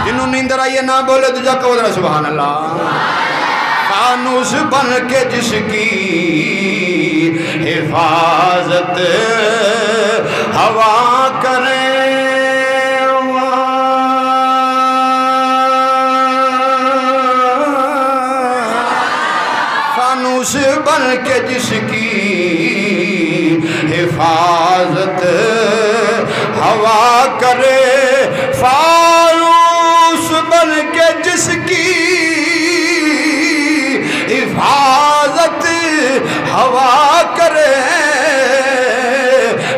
جنہوں نیندر آئیے نہ بولے تو جا کہو ذرا سبحان اللہ فانوس بن کے جس کی حفاظت ہوا کرے فانوس بن کے جس کی حفاظت ہوا کرے فانوس بن کے جس کی حفاظت ہوا کرے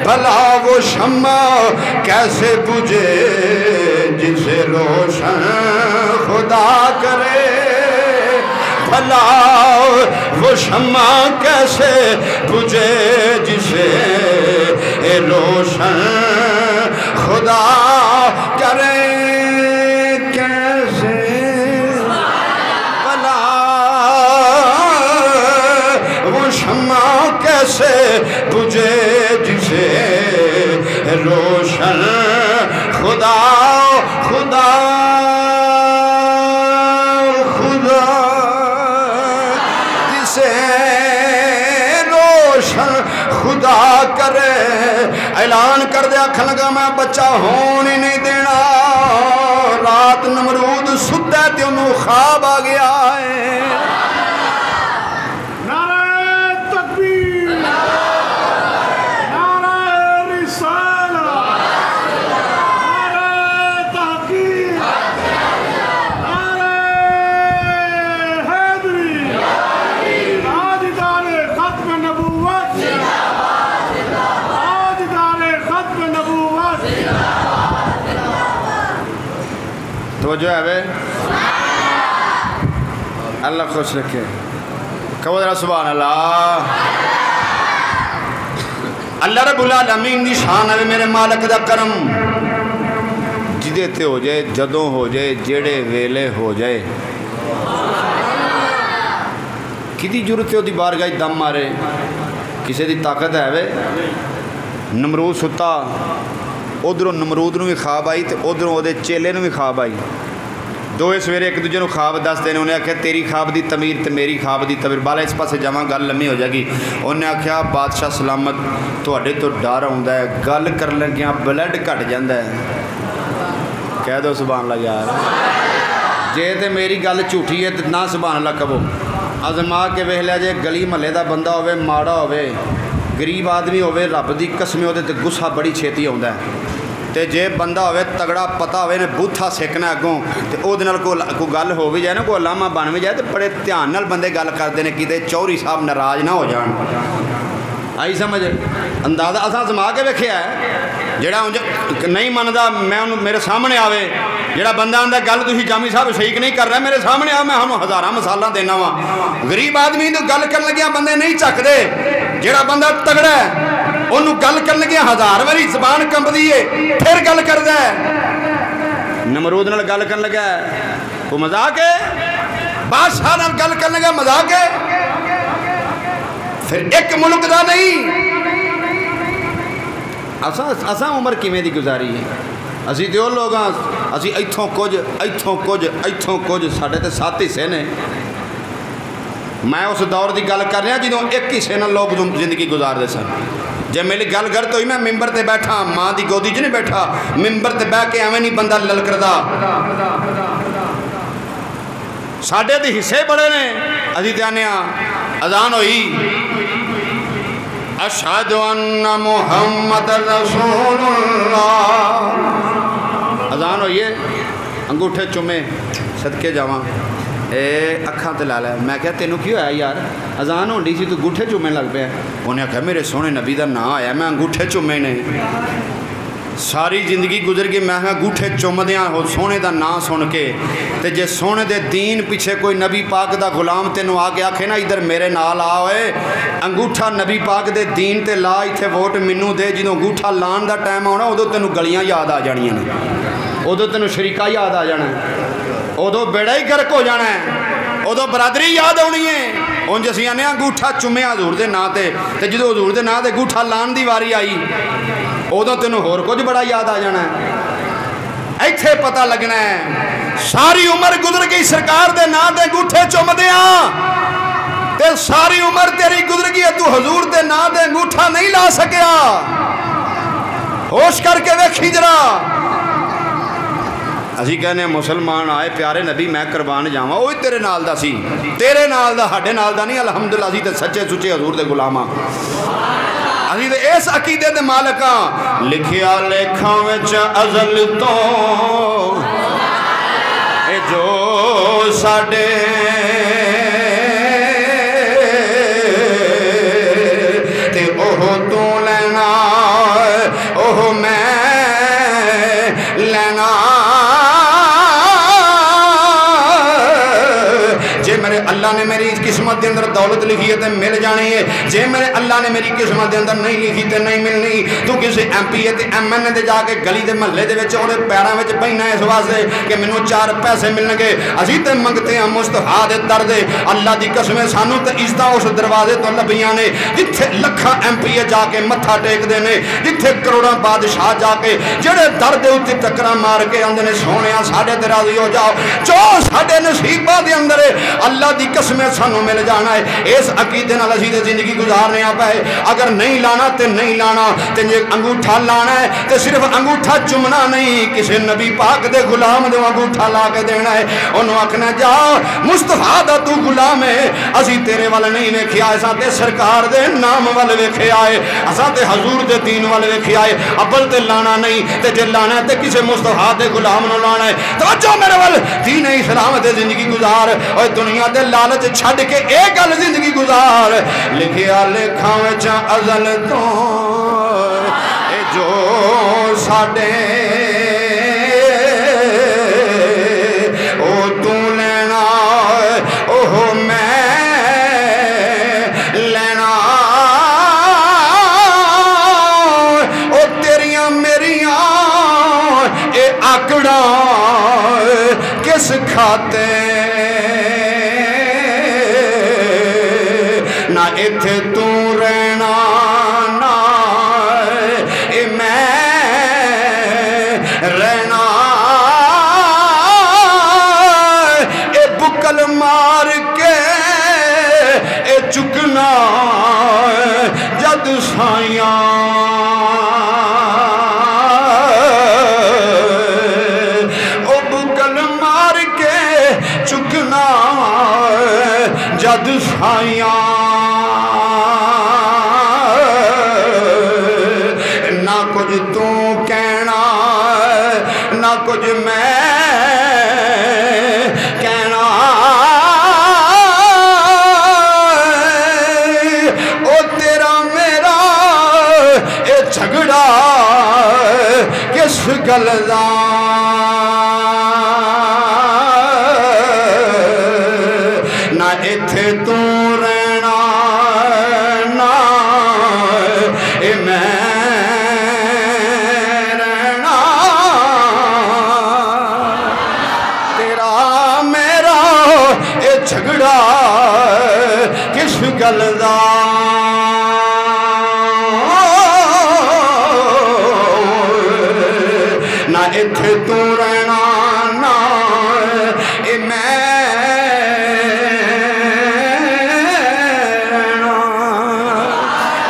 بھلا وہ شمع کیسے بجھے جسے روشن خدا کرے بھلا وہ شمع کیسے بجھے جسے روشن خدا کرے کیسے بھلا وہ شمع کیسے بجھے جسے روشن خدا خدا خدا کرے اعلان کر دے آکھن لگا میں بچہ ہون ہی نہیں دینا رات نمرود ستا تے انہوں خواب آ گیا ہے نعرہ تکبیر نعرہ رسالہ نعرہ تحقیق نعرہ حیدری تاجدار ختم نبوت توجہ ہے بے اللہ خوش رکھے کہو ذرا سبحان اللہ اللہ رب العالمین دی شان ہے میرے مالک دا کرم جدے تے ہو جائے جدوں ہو جائے جیڑے ویلے ہو جائے کدی جرت ہو دی بارگاہ دم مارے کسے دی طاقت ہے بے نمرود ستا ادھروں نمرود نو بھی خواب آئی تے ادھروں او دے چیلے نو بھی خواب آئی دوئے سویرے ایک دوجے نو خواب دس دینے انہیں آکھیا تیری خواب دی تعمیر تے میری خواب دی تعمیر بالا اس پاسے جمع گل لمحی ہو جائے گی انہیں آکھیا بادشاہ سلامت تواڈے تو ڈر ہوندا ہے گل کر لگیاں بلڈ گھٹ جاندا ہے کہہ دو سبحان اللہ یار جے تے میری گل جھوٹھی ہے تے نہ سبحان اللہ کہو آزما کے ویکھ لیا جے گلی محلے دا بندہ ہوے ماڑا ہوے غریب آدمی ہوے رب دی قسم ہوے تے غصہ بڑی چھیتی ہوندا ہے تے جے بندہ ہوے تگڑا پتہ ہوے نے بوتھا سیکنا اگوں تے او دے نال کوئی گل ہو بھی جائے نا کوئی علامہ بن بھی جائے تے بڑے دھیان نال بندے گل کردے نے کیتے چوہری صاحب ناراض نہ ہو جان آئی سمجھ اندازہ اساں سما کے ویکھیا ہے جڑا نہیں مندا میں انہوں میرے سامنے آوے جڑا بندہ آندا گل تسی جامی صاحب صحیح نہیں کر رہا میرے سامنے آ میں انہوں ہزاراں مثالاں دینا وا غریب آدمی تو گل کرن لگیا بندے نہیں چک دے جڑا بندہ تگڑا ہے انہوں گل کرن لگیا ہزار واری زبان کمبدی ہے پھر گل کردا ہے نمرود نال گل کرن لگا وہ مذاق ہے بادشاہ نال گل کرن لگا مذاق ہے پھر ایک ملک دا نہیں اساں عمر کیویں دی گزاری ہے اسی تے او لوگ ہاں اسی ایتھوں کچھ ساڈے تے 7 حصے نے میں اس دور دی گل کر رہا جدوں ایک حصے نال لوگ زندگی گزار دے سن جب میری گل غلط ہوئی میں ممبر تے بیٹھا ماں دی گودی چ نہیں بیٹھا ممبر تے بیٹھ کے ایویں نہیں بندہ للکردا ساڈے تے حصے بڑے نے اسی تے آنے اذان ہوئی اشہد ان محمد رسول اللہ انگوٹھے چومے صدقے جاواں اے اکھاں تے لا لے میں کہا تینوں کی ہویا یار اذان ہونڈی سی تو انگوٹھے چومے لگ پیا انہیں کہا میرے سونے نبی دا نام آیا میں انگوٹھے چومے نے ساری زندگی گزر گئی میں انگوٹھے چومدیاں ہو سونے دا نام سن کے تے جے سونے دے دین پیچھے کوئی نبی پاک دا غلام تینوں آ کے آکھے نا ادھر میرے نال آ ہوئے انگوٹھا نبی پاک دے دین تے لا ایتھے ووٹ منوں دے جدوں انگوٹھا لان دا ٹائم ہونا ادو تینوں گلیاں یاد آ جانیاں نے ادو تینوں شریکہ یاد آ جانا ہے ادو بیڑا ہی گرک ہو جانا ہے ادو برادری یاد ہونی ہے ان جسی آنے انگوٹھا چومے حضور دے نا تے جدو حضور دے نا تے انگوٹھا لان دی واری آئی ادو تینوں ہور کچھ بڑا یاد آ جانا ہے ایتھے پتہ لگنا ہے ساری عمر گزر گئی سرکار دے نا دے انگوٹھے چومدیاں تے ساری عمر تیری گزر گئی تو حضور دے نا دے انگوٹھا نہیں لا سکیا ہوش کر کے ویکھی جرا اسی کہنے مسلمان آئے پیارے نبی میں قربان جاواں اوہ تیرے نال دا سی تیرے نال دا ہڈے نال دا نہیں الحمدللہ اسی تے سچے سچے حضور دے غلاماں اسی تے اس عقیدے دے مالکاں لکھیا لکھاں وچ ازل تو اے جو ساڈے تے اوہ تو لینا اوہ میں لینا اللہ نے میری قسمت دے اندر دولت لکھی ہے تے مل جانی ہے جے میرے اللہ نے میری قسمت دے اندر نہیں لکھی تے نہیں ملنی تو کسی ایم پی اے تے ایم این اے دے جا کے گلی دے محلے دے وچ اودے پیراں وچ پہنا اس واسطے کہ مینوں 4 پیسے ملن گے اسی تے منگتے ہیں مصطفیٰ دے در دے اللہ دی قسم سانو تے عزت اس دروازے تو لبیاں نے جتھے لکھاں ایم پی اے جا کے متھا ٹیک دے نے جتھے کروڑاں بادشاہ جا کے جڑے در دے اوتے ٹکراں مار کے آندے نے سونیا ساڈے تے راضی ہو جاؤ جو ساڈے نصیباں دے اندر اللہ دی قسمیں سانو مل جانا ہے اس عقیدے نال اسی تے زندگی گزارنے آ پائے اگر نہیں لانا تے نہیں لانا تے جے انگوٹھا لانا ہے تے صرف انگوٹھا چومنا نہیں کسی نبی پاک دے غلام دے انگوٹھا لا کے دینا ہے انہوں آکھنا جا مصطفیٰ دا تو غلام ہے اسی تیرے وال نہیں ویکھیا اساں تے سرکار دے نام وال ویکھیا ہے اساں تے حضور دے دین وال ویکھیا ہے ابل تے لانا نہیں تے جے لانا ہے تے کسی مصطفیٰ دے غلام نو لانا ہے توجہ میرے وال دین اسلام تے زندگی گزار اور دنیا دے لالچ چھڈ کے ایک گل زندگی گزار لکھیا لکھاں وچ ازل تو اے جو ساڈے او تو لینا اوہ میں لینا او تیریاں میریاں اے آکڑاں کس کھاتے نہ اتھے تو رہنا نہ اے میں رہنا اے بکل مار کے اے چکنا جد سائیاں او بکل مار کے چکنا جد سائیاں تو کہنا نہ کچھ میں کہنا او تیرا میرا اے جھگڑا کس گل دا نہ ایتھے تو رہنا نہ اے میں جھگڑا کس گل دا نہ اتھے تو رہنا نہ اے میں رہنا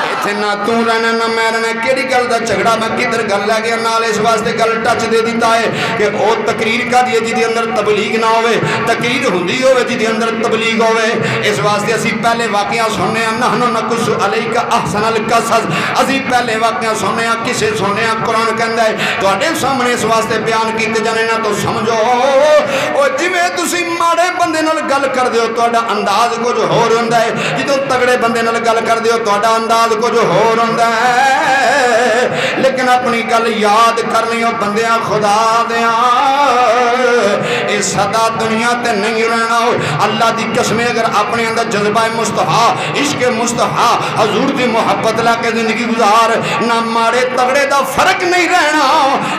اتھے نہ تو رہنا نہ میں رہنا کیڑی گل دا جھگڑا میں کدھر گل لے گیا نال اس واسطے گل ٹچ دے دیتا ہے کہ او تقریر کا دی جی اندر تبلیغ نہ ہوئے تقریر ہوندی ہوئے جی اندر تبلیغ ہوئے اس واسطے اسی پہلے واقعہ سننے ہیں نحن نقص علیک احسن القصص اسی پہلے واقعہ سننے ہیں کسے سننے ہیں قرآن کہندا ہے تواڈے سامنے اس واسطے بیان کیتے جانے نہ تو سمجھو او جویں تسی ماڑے بندے نال گل کر دیو تواڈا انداز کچھ ہور ہوندا ہے جدوں تگڑے بندے نال گل کر دیو تواڈا انداز کچھ ہور ہوندا ہے لیکن اپنی گل یاد کرنی او بندیاں خدا دیاں اے صدا دنیا تے نہیں رہنا اللہ دی قسم اگر اپنے اندر جذبہ مصطفیٰ عشق مصطفیٰ حضور دی محبت لا کے زندگی گزار نہ ماڑے تگڑے دا فرق نہیں رہنا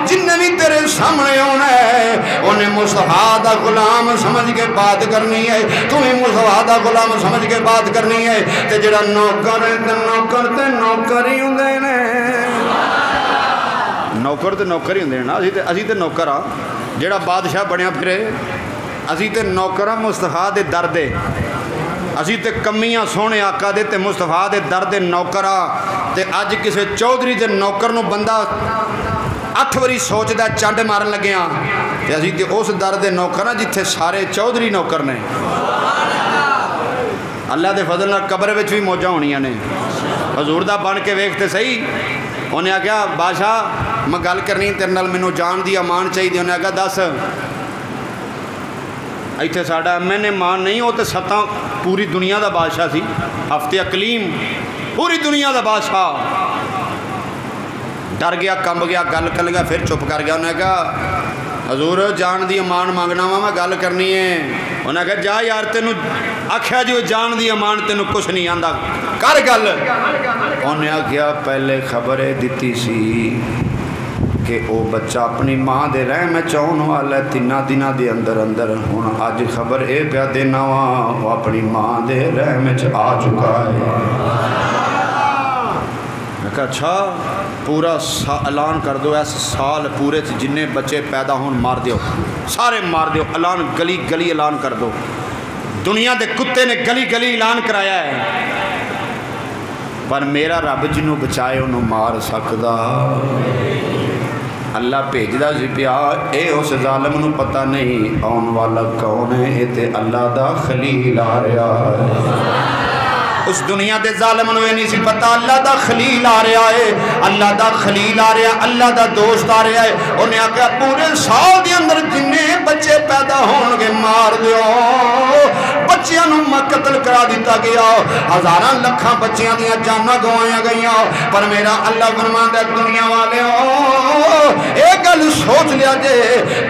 جن بھی تیرے سامنے ہونا ہے انہیں مصطفیٰ دا غلام سمجھ کے بات کرنی ہے تمہیں مصطفیٰ دا غلام سمجھ کے بات کرنی ہے تے جڑا نوکر تے نوکر ہی ہوندے نے نوکر تے نوکر ہی ہوندے نا اسی تے نوکر ہاں جڑا بادشاہ بنیا پھرے اسی تے نوکر ہاں مصطفیٰ دے در دے اسی تے کمیاں سونے آقا دے تے مصطفیٰ دے در دے نوکر ہاں تے اج کسے چودھری دے نوکر نو بندہ 8 واری سوچدا چنڈ مارن لگے ہاں تے اسی تے اس در دے نوکر ہاں جتھے سارے چودھری نوکر نے اللہ دے فضل نال قبر وچ بھی موجاں ہونیاں نے حضور دا بن کے ویکھتے صحیح انہیں آگیا بادشاہ میں گل کرنی تیرے نال مینوں جان دی امان چاہیے انہیں آگیا دس ایتھے ساڈا میں مان نہیں ہو تے ستاں پوری دنیا دا بادشاہ سی ہفتے اقلیم پوری دنیا دا بادشاہ ڈر گیا کمب گیا گل کر گیا پھر چپ کر گیا انہیں کہا حضور جان دی امان مانگنا وا میں گل کرنی ہے انہیں کہا جا یار تینوں آکھیا جو جان دی امان تینوں کچھ نہیں آندا کر گل انہیں آکھیا پہلے خبر دیتی سی کہ او بچہ اپنی ماں دے رحم چون والا ہے 3 دنوں دے اندر اندر ہن اج خبر اے پیا دینا وا وہ اپنی ماں دے رحم چ آ چکا ہے میں کہا اچھا پورا اعلان کر دو ایس سال پورے جنہیں بچے پیدا ہون مار دیو سارے مار دیو اعلان گلی گلی اعلان کر دو دنیا دے کتے نے گلی گلی اعلان کرایا ہے پر میرا رب جنوں بچائے انہوں مار سکدا اللہ بھیجدا سی پیا اے اس ظالم نوں پتہ نہیں آن والا کون ہے اے تے اللہ دا خلیل آ رہا ہے اس دنیا دے ظالم نوں نہیں سی پتہ اللہ دا خلیل آ رہا ہے اللہ دا خلیل آ رہا ہے اللہ دا دوست آ رہا ہے انہیں آکھیا پورے سال دے اندر جنہیں بچے پیدا ہون گے مار دیو بچیاں نوں میں قتل کرا دیتا گیا ہزاراں لکھاں بچیاں دیاں جاناں گوایا گئیاں پر میرا اللہ فرماندا ہے دنیا والیوں اے گل سوچ لیا جے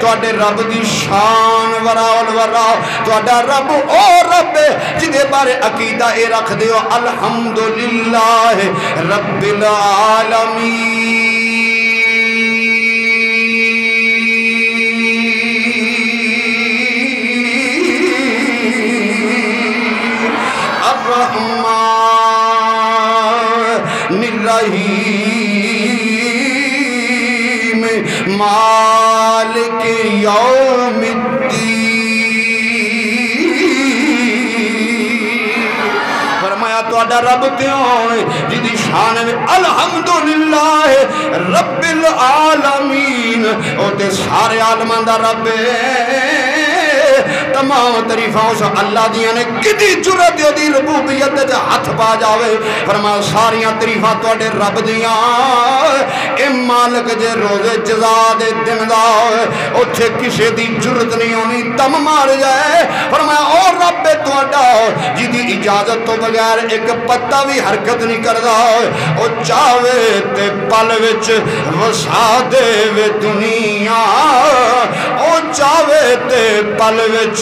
تواڈے رب دی شان وراء ورا تواڈا رب او رب جدے بارے عقیدہ اے رکھ دیو الحمدللہ رب العالمین الرحمن الرحیم مالک یوم الدین فرمایا تواڈا رب کیوں جدی شان میں الحمدللہ رب العالمین او تے سارے عالمان دا رب تمام تعریفاں اس اللہ دیاں نے کدی جرت دی ربوبیت تے ہاتھ پا جاوے فرمایا ساریاں تعریفاں تواڈے رب دیاں اے مالک جے روزے جزا دے دن دا اوتھے کسے دی جرت نہیں ہونی دم مار جائے فرمایا او رب تواڈا جدی اجازت تو بغیر ایک پتا بھی حرکت نہیں کردا او چاہے تے پل وچ وسا دے وے دنیا او چاہے تے پل وچ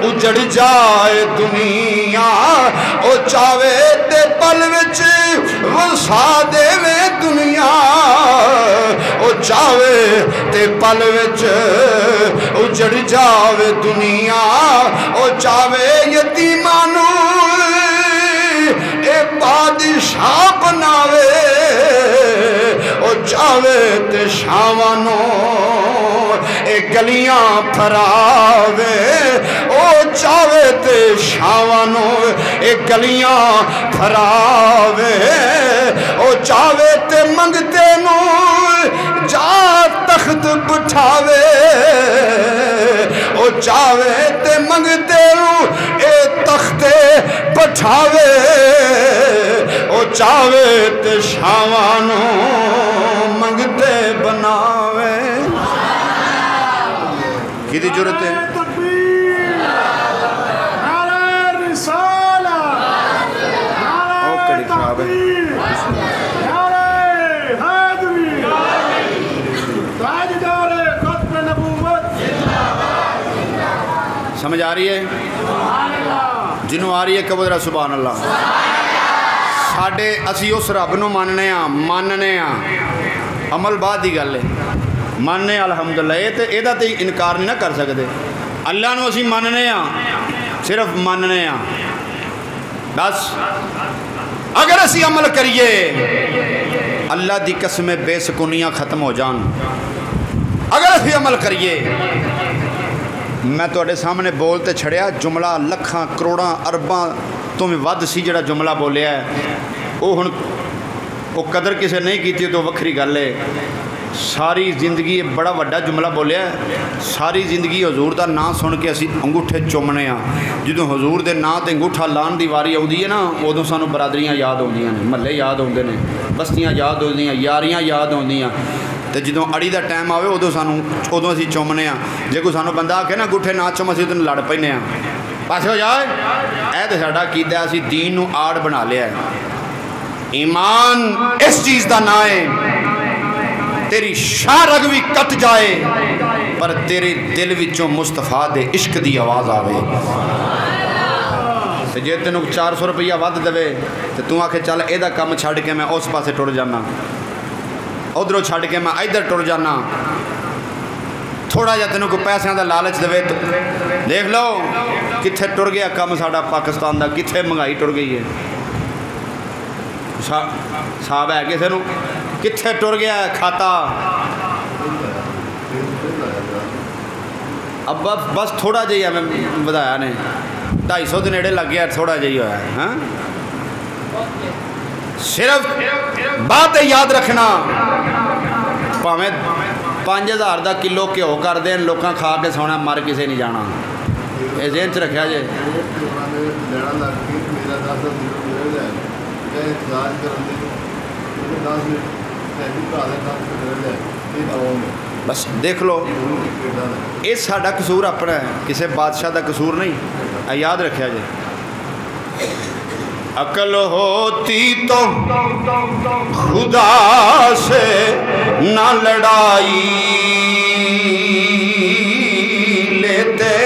اجڑ جائے دنیا او چاہے تے پل وچ وسا دے وے دنیا او چاہے تے پل وچ اجڑ جاوے دنیا او چاہے یتیماں نوں اے بادشاہ بناوے او چاہے تے شاواں نوں اے گلیاں پھراوے او چاہے تے شاواں نوں اے گلیاں پھراوے او چاہے تے منگتے نو جا تخت بٹھاوے او چاہے تے منگتے نو اے تخت بٹھاوے او چاہے تے شاوانو منگتے بناوے کی دی جرت ہے سمجھ آ رہی ہے جنہوں آ رہی ہے کہو ذرا سبحان اللہ ساڈے اسی اس رب نو ماننے عمل بعد دی گل ہے ماننے الحمدللہ یہ تے انکار نہیں نہ کر سکتے اللہ نو اسی ماننے صرف ماننے بس اگر اسی عمل کریے اللہ دی قسم بے سکونیاں ختم ہو جان اگر اسی عمل کریے میں توڑے سامنے بولتے چھڑیا جملہ لکھاں کروڑاں ارباں تو میں ود سی جڑا جملہ بولیا ہے وہ قدر کسے نہیں کیتی تو وکھری گل ہے ساری زندگی بڑا وڈا جملہ بولیا ہے ساری زندگی حضور دا نام سن کے اسی انگوٹھے چومنے جدوں حضور دے نام تے انگوٹھا لان دی واری آؤندی ہے نا ادوں سانو برادریاں یاد ہوندیاں نے محلے یاد ہوندے نے بستیاں یاد ہوندیاں یاریاں یاد ہوندیاں تے جدوں اڑی دا ٹائم آوے ادوں اسی چومنے جے کوئی سانو بندہ آکھے نا انگوٹھے نہ چوم اسی ادوں لڑ پینے پاسے ہو جائے اے تے ساڈا عقیدہ ہے اسی دین نو آڑ بنا لیا ہے ایمان اس چیز دا نہ ہے تیری شاہ رگ بھی کٹ جائے پر تیرے دل وچوں مصطفیٰ دے عشق دی آواز آوے تے جے تینوں 400 روپیہ ود دے تے تو آکھے چل اے دا کم چھڈ کے میں اس پاسے ٹر جانا ادھروں چھڈ کے میں ادھر ٹر جانا تھوڑا جا تینوں کو پیسوں دا لالچ دے تو دیکھ لو کتھے ٹر گیا کم ساڈا پاکستان دا کتھے مہنگائی ٹر گئی ہے صاحب ہے کسے نو کتھے ٹر گیا ہے کھاتا اب بس تھوڑا جہی ہمیں بتایا نے 250 دے نیڑے لگ گیا تھوڑا جہی ہوا ہے ہاں صرف بات یاد رکھنا پاویں 5000 دا کلو گھیو کر دین لوکاں کھا کے سونا مر کسے نہیں جانا یہ ذہن چ رکھیا جے بس دیکھ لو یہ ساڈا قصور اپنا ہے کسی بادشاہ دا قصور نہیں یاد رکھیا جے عقل ہوتی تو خدا سے نہ لڑائی لیتے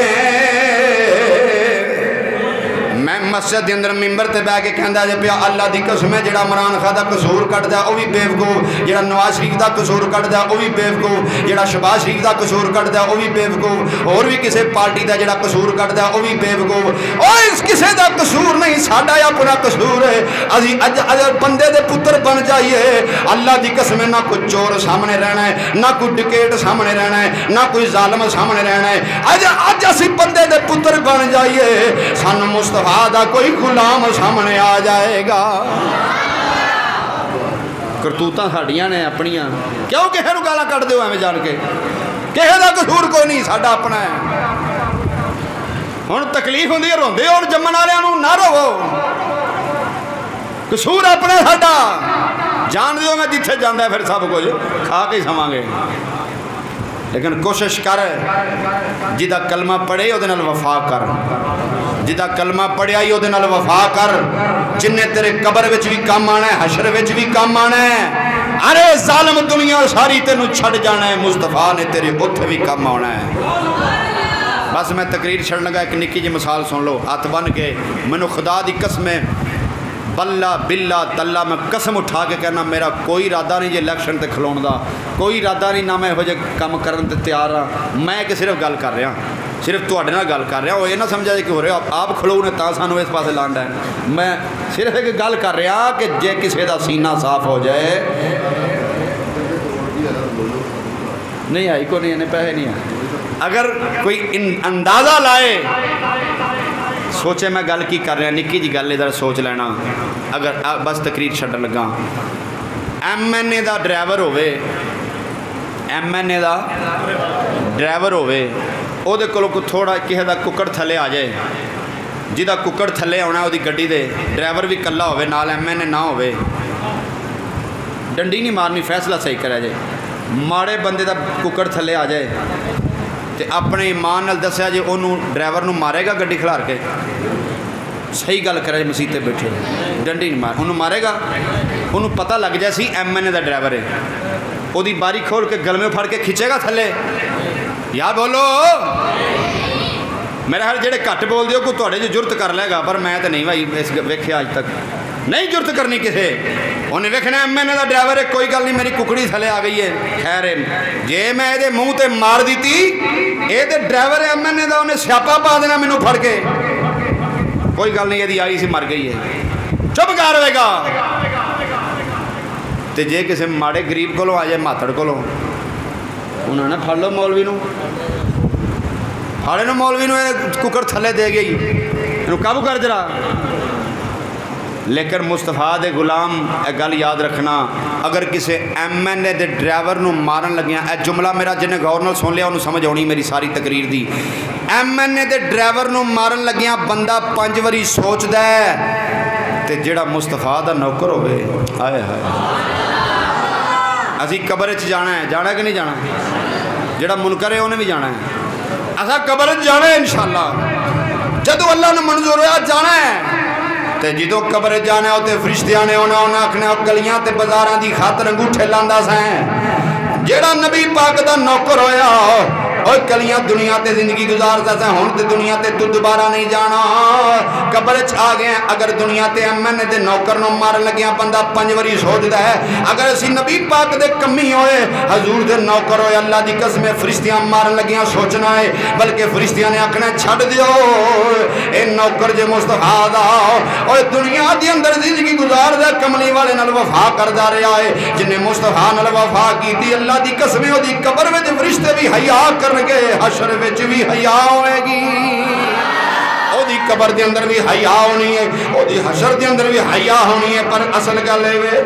مسجد کے اندر ممبر تے بیٹھ کے کہندا جے پیا اللہ دی قسم ہے جڑا عمران خان دا قصور کٹدا او بھی بیوقوف جڑا نواز شریف دا قصور کٹدا او بھی بیوقوف جڑا شہباز شریف دا قصور کٹدا او بھی بیوقوف اور بھی کسے پارٹی دا جڑا قصور کٹدا او بھی بیوقوف او اس کسے دا قصور نہیں ساڈا اپنا قصور ہے اسی اج بندے دے پتر بن جائیے اللہ دی قسم ہے نہ کوئی چور سامنے رہنا ہے نہ کوئی ڈکیٹ سامنے رہنا ہے نہ کوئی ظالم سامنے رہنا ہے اج اسی بندے دے پتر بن جائیے سانو مصطفیٰ دا کوئی غلام سامنے آ جائے گا کرتوتاں ساڈیاں نے اپنیاں کیوں کہے نو گالاں کٹ دیو ایویں جان کے کہے دا قصور کوئی نہیں ساڈا اپنا ہے ہن تکلیف ہوندی ہے روندے ہن جمن والیاں نو نہ روو قصور اپنا ساڈا جان دیو میں جتھے جاندا ہے پھر سب کچھ کھا کے سواں گے لیکن کوشش کر جدا کلمہ پڑھے او دے نال وفا کر جدا کلمہ پڑھیا ہی او دے نال وفا کر جنہیں تیرے قبر وچ بھی کام آنا ہے حشر وچ بھی کام آنا ہے ارے ظالم دنیا ساری تینوں چھڑ جانا ہے مصطفیٰ نے تیرے اوتھے بھی کام آنا ہے بس میں تقریر چھڑ لگا ایک نکی جی مثال سن لو ہاتھ بن کے مینوں خدا دی قسم بلّہ بلّہ تلّہ میں قسم اٹھا کے کہنا میرا کوئی ارادہ نہیں جے الیکشن تے کھلون دا کوئی ارادہ نہیں نہ میں ہو جے کام کرن تے تیار ہاں میں کہ صرف گل کر رہا صرف تواڈے نال گل کر رہا وہ یہ نہ سمجھا جے کہ ہو رہا آپ کھلو نے تا سانو اس پاسے لانڈا ہے میں صرف ایک گل کر رہا کہ جے کسے دا سینہ صاف ہو جائے نہیں آئی کو نہیں پیسے نہیں آئے اگر کوئی اندازہ لائے سوچے میں گل کی کر رہا نکی جی گل ادھر سوچ لینا اگر بس تقریر چھڈن لگا MNA دا ڈرائیور ہوئے MNA دا ڈرائیور ہوئے او دے کولوں کوئی تھوڑا کسی دا ککڑ تھلے آ جائے جہاں ککڑ تھلے آنا ہے وہ گڈی دے ڈرائیور بھی کلا ہوئے نال MNA نہ ہوئے ڈنڈی نہیں مارنی فیصلہ صحیح کرا جائے ماڑے بندے دا ککڑ تھلے آ جائے تے اپنے ایمان نال دسیا جے انہوں ڈرائیور نو مارے گا گڈی کھلار کے صحیح گل کرے مسیتے بیٹھے ڈنڈی نہیں مار انہوں مارے گا انہوں پتہ لگ جائے سی MNA دا ڈرائیور ہے وہ دی باری کھول کے گل میں پھڑ کے کھچے گا تھلے یا بولو میرا ہر جڑے کٹ بول دیو کو تھوڑے جو جرت کر لے گا پر میں تو نہیں بھائی اس ویکھے آج تک نہیں جرت کرنی کسے انہیں ویکھنا MNA دا ڈرائیور ہے کوئی گل نہیں میری ککڑی تھلے آ گئی ہے خیر ہے جے میں یہ منہ تے مار دیتی یہ تے ڈرائیور ہے MNA دا انہیں سیاپا پا دینا مینوں پھڑ کے کوئی گل نہیں یہ آئی سی مر گئی ہے چپ کر ہوئے گا تے جے کسے ماڑے غریب کولوں آ جائے ماتڑ کولوں انہوں نے پھڑ لو مولوی نو پھاڑے نو مولوی نو ککڑ تھلے دے گئی انہوں قابو کر جرا لیکن مصطفیٰ دے غلام اے گل یاد رکھنا اگر کسے MNA دے ڈرائیور نو مارن لگیاں اے جملہ میرا جنہیں غور نال سن لیا انہوں سمجھ ہونی میری ساری تقریر دی MNA دے ڈرائیور نو مارن لگیاں بندہ 5 واری سوچ دے تے جڑا مصطفیٰ دا نوکر ہوئے آئے ہائے اسی قبر اچھ جانا ہے کہ نہیں جانا جڑا منکر ہے انہیں بھی جانا ہے اسا قبر اچھ جانا ہے انشاءاللہ جدو اللہ نے منظور ہوا جانا ہے تے جدو قبر جانا ہے تے فرشتیاں نے انہیں آکھنے گلیاں تے بازاراں دی خاطر انگوٹھے لاندا سائیں جیڑا نبی پاک دا نوکر ہویا اور کلیاں دنیا تے زندگی گزارتا تھا ہون تے دنیا تے تو دوبارہ نہیں جانا قبر چ آ گئے اگر دنیا تے MNA دے نوکر نو مارن لگیاں بندہ 5 واری سوچدا ہے اگر اسی نبی پاک دے کمی ہوئے حضور دے نوکر ہوئے اللہ دی قسم فرشتیاں مارن لگیاں سوچنا ہے بلکہ فرشتیاں نے آکھنا چھڈ دیو اے نوکر جے مصطفیٰ دا اور دنیا دی اندر زندگی گزاردا کملی والے نال وفا کردا رہیا ہے جن مصطفیٰ نال وفا کیتی اللہ دی قسم او دی قبر وچ فرشتے بھی حیا کرنگے حشر وچ بھی حیا ہوئے گی او دی قبر دے اندر بھی حیا ہونی ہے او دی حشر دے اندر بھی حیا ہونی ہے پر اصل گل ہے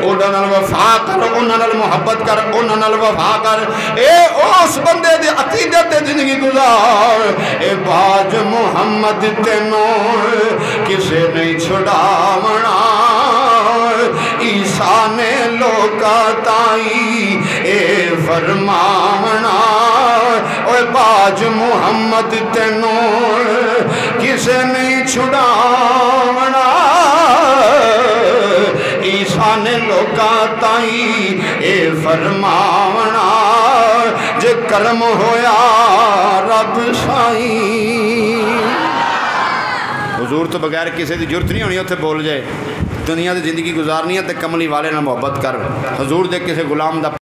اونا نال وفا کر اونا نال محبت کر اونا نال وفا کر اے اس بندے دے عقیدے تے زندگی گزار اے باج محمد تینوں کسے نہیں چھڑاونا عیسیٰ نے لوکا تائی اے فرماونا اے باج محمد تینوں کسے نہیں چھڑاونا عیسیٰ نے لوکا تائی اے فرماونا جے کرم ہویا رب سائی حضور تو بغیر کسی دی جرت نہیں ہونی اتھے بول جائے دنیا دی زندگی گزارنی ہے تے کملی والے نہ محبت کر حضور دے کسی غلام دا